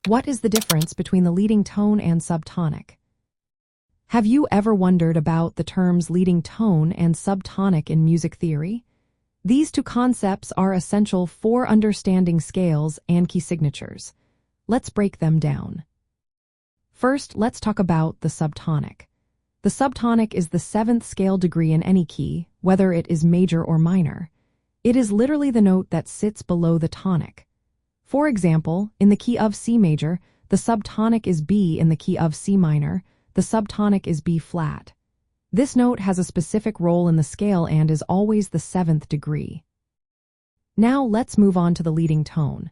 What is the difference between the leading tone and subtonic? Have you ever wondered about the terms leading tone and subtonic in music theory? These two concepts are essential for understanding scales and key signatures. Let's break them down. First, let's talk about the subtonic. The subtonic is the seventh scale degree in any key, whether it is major or minor. It is literally the note that sits below the tonic. For example, in the key of C major, the subtonic is B. In the key of C minor, the subtonic is B flat. This note has a specific role in the scale and is always the seventh degree. Now let's move on to the leading tone.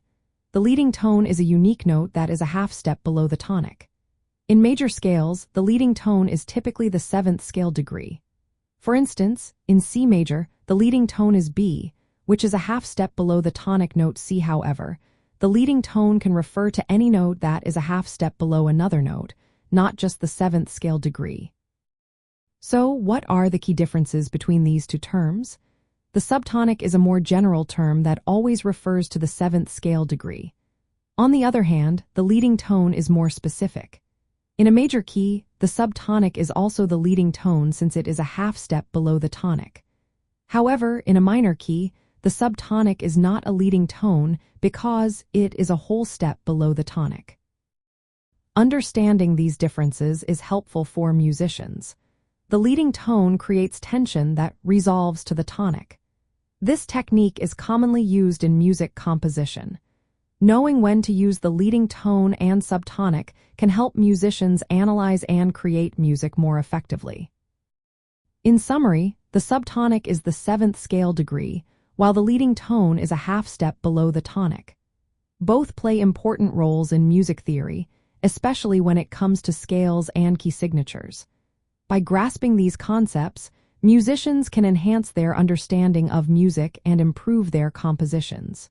The leading tone is a unique note that is a half step below the tonic. In major scales, the leading tone is typically the seventh scale degree. For instance, in C major, the leading tone is B, which is a half step below the tonic note C. However, the leading tone can refer to any note that is a half step below another note, not just the seventh scale degree. So, what are the key differences between these two terms? The subtonic is a more general term that always refers to the seventh scale degree. On the other hand, the leading tone is more specific. In a major key, the subtonic is also the leading tone since it is a half step below the tonic. However, in a minor key, the subtonic is not a leading tone because it is a whole step below the tonic. Understanding these differences is helpful for musicians. The leading tone creates tension that resolves to the tonic. This technique is commonly used in music composition. Knowing when to use the leading tone and subtonic can help musicians analyze and create music more effectively. In summary, the subtonic is the seventh scale degree, while the leading tone is a half step below the tonic. Both play important roles in music theory, especially when it comes to scales and key signatures. By grasping these concepts, musicians can enhance their understanding of music and improve their compositions.